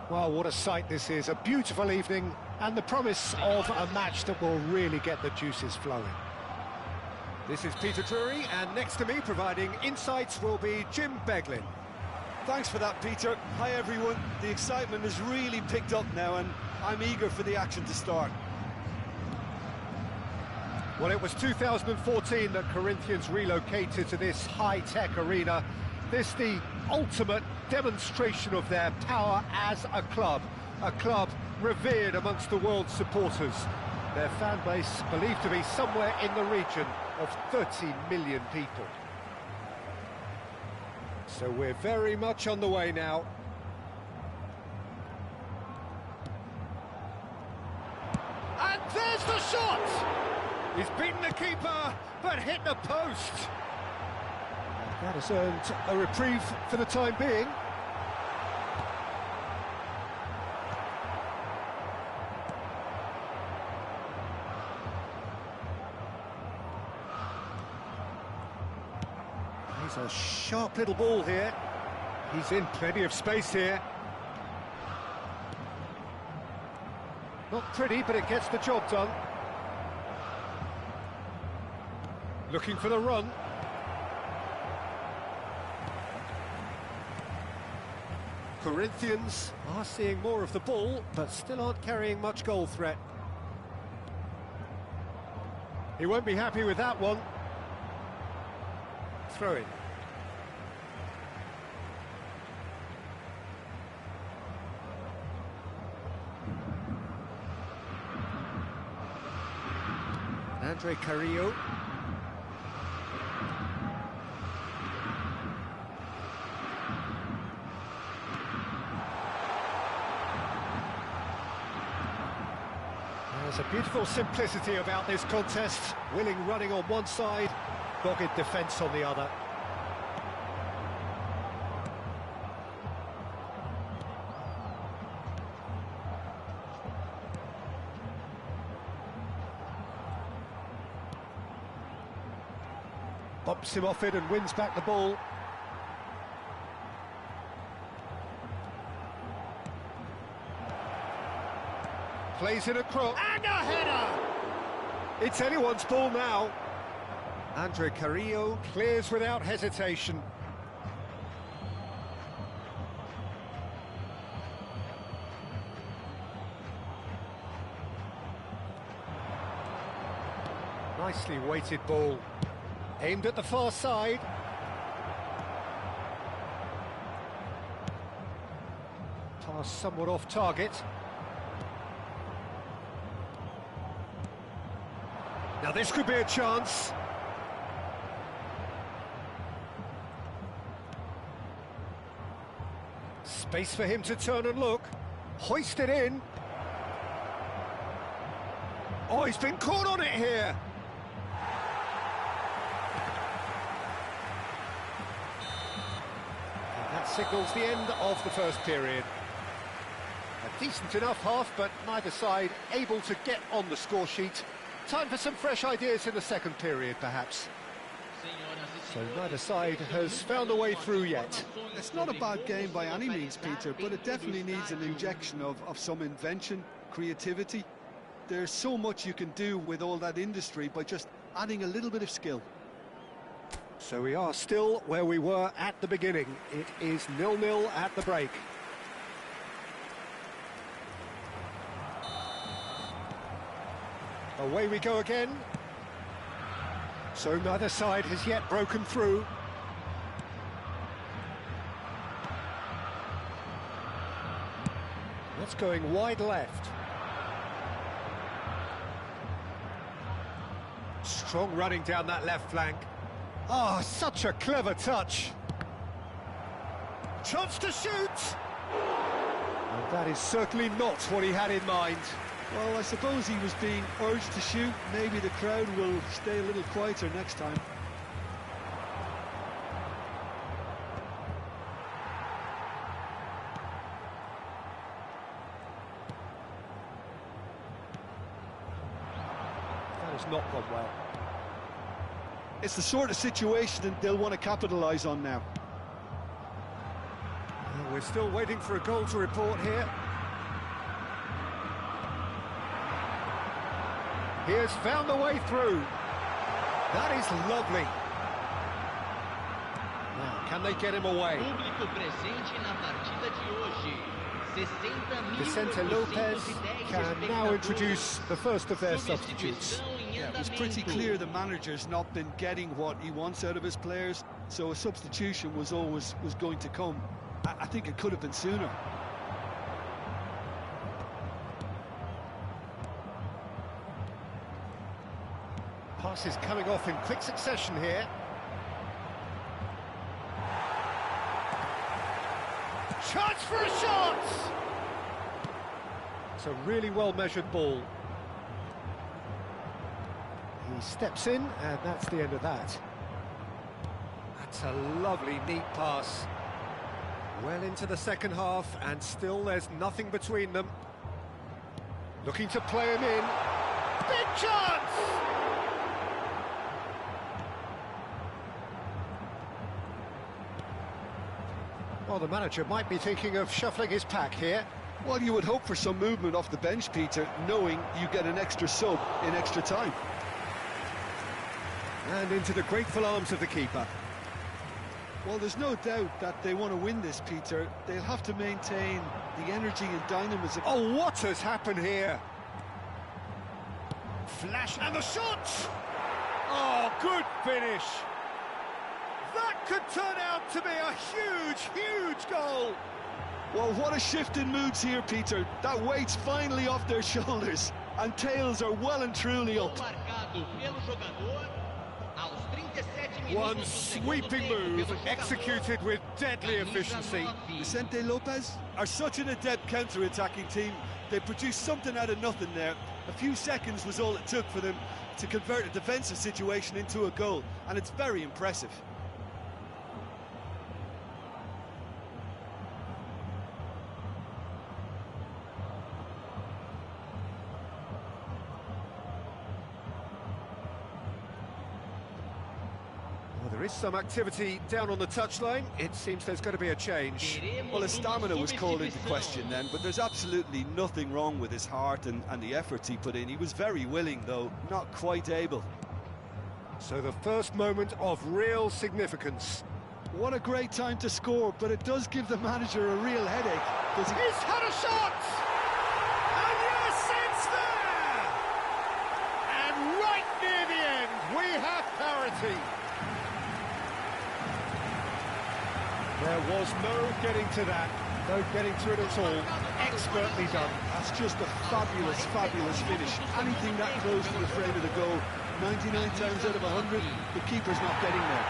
Well, what a sight this is, a beautiful evening and the promise of a match that will really get the juices flowing. This is Peter Drury, and next to me providing insights will be Jim Beglin. Thanks for that, Peter. Hi everyone. The excitement has really picked up now and I'm eager for the action to start. Well, it was 2014 that Corinthians relocated to this high-tech arena. This the ultimate demonstration of their power as a club revered amongst the world's supporters. Their fan base believed to be somewhere in the region of 30 million people. So we're very much on the way now. And there's the shot! He's beaten the keeper, but hit the post. That has earned a reprieve for the time being. He's a sharp little ball here. He's in plenty of space here. Not pretty, but it gets the job done. Looking for the run. Corinthians are seeing more of the ball, but still aren't carrying much goal threat. He won't be happy with that one. Throw in. Andre Carrillo. There's a beautiful simplicity about this contest. Willing running on one side, dogged defence on the other. Bumps him off it and wins back the ball. Plays in a cross. And a header! It's anyone's ball now. Andre Carrillo clears without hesitation. Nicely weighted ball. Aimed at the far side. Pass somewhat off target. Now this could be a chance. Space for him to turn and look. Hoist it in. Oh, he's been caught on it here. That signals the end of the first period. A decent enough half, but neither side able to get on the score sheet. Time for some fresh ideas in the second period, perhaps. So neither side has found a way through yet. It's not a bad game by any means, Peter, but it definitely needs an injection of some invention, creativity. There's so much you can do with all that industry by just adding a little bit of skill. So we are still where we were at the beginning. It is 0-0 at the break. Away we go again. So neither side has yet broken through. That's going wide left. Strong running down that left flank. Oh, such a clever touch. Chance to shoot! And that is certainly not what he had in mind. Well, I suppose he was being urged to shoot. Maybe the crowd will stay a little quieter next time. That has not gone well. It's the sort of situation that they'll want to capitalise on now. Well, we're still waiting for a goal to report here. He has found the way through. That is lovely. Now, can they get him away? Vicente Lopez can now introduce the first of their substitutes. Yeah, it was pretty clear the manager's not been getting what he wants out of his players, so a substitution was going to come. I think it could have been sooner. Passes coming off in quick succession here. Chance for a shot! It's a really well-measured ball. He steps in, and that's the end of that. That's a lovely, neat pass. Well into the second half, and still there's nothing between them. Looking to play him in. Big chance! Well, the manager might be thinking of shuffling his pack here. Well, you would hope for some movement off the bench, Peter, knowing you get an extra sub in extra time. And into the grateful arms of the keeper. Well, there's no doubt that they want to win this, Peter. They'll have to maintain the energy and dynamism. Oh, what has happened here? Flash and the shot! Oh, good finish! That could turn out to be a huge, huge goal! Well, what a shift in moods here, Peter. That weight's finally off their shoulders, and tails are well and truly up. One sweeping move, executed with deadly efficiency. Vicente Lopez are such an adept counter-attacking team. They produced something out of nothing there. A few seconds was all it took for them to convert a defensive situation into a goal, and it's very impressive. Well, there is some activity down on the touchline. It seems there's going to be a change. Well, his stamina was called into question then, but there's absolutely nothing wrong with his heart and the efforts he put in. He was very willing, though, not quite able. So the first moment of real significance. What a great time to score, but it does give the manager a real headache. He's had a shot! And yes, it's there! And right near the end, we have parity. There was no getting to that, no getting to it at all. Expertly done. That's just a fabulous, fabulous finish. Anything that close to the frame of the goal, 99 times out of 100, the keeper's not getting there.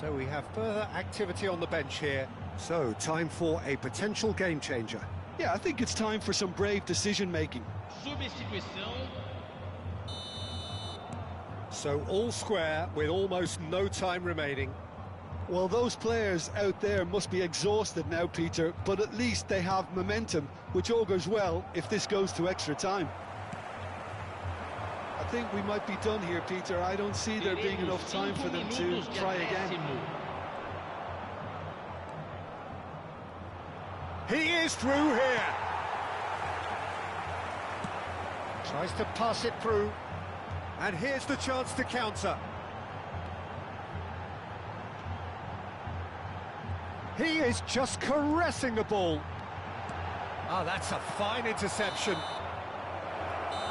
So we have further activity on the bench here. So, time for a potential game changer. Yeah, I think it's time for some brave decision-making. So all square with almost no time remaining. Well, those players out there must be exhausted now, Peter, but at least they have momentum, which augurs well if this goes to extra time. I think we might be done here, Peter. I don't see there being enough time for them to try again. He is through here. Tries to pass it through. And here's the chance to counter. He is just caressing the ball. Ah, that's a fine interception.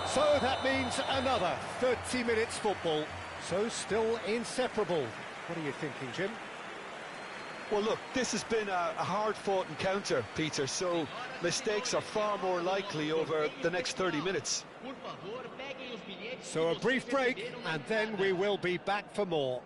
So that means another 30 minutes football. So still inseparable. What are you thinking, Jim? Well, look, this has been a hard-fought encounter, Peter, so mistakes are far more likely over the next 30 minutes. So a brief break, and then we will be back for more.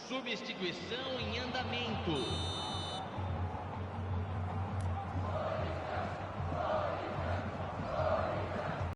Substituição em andamento.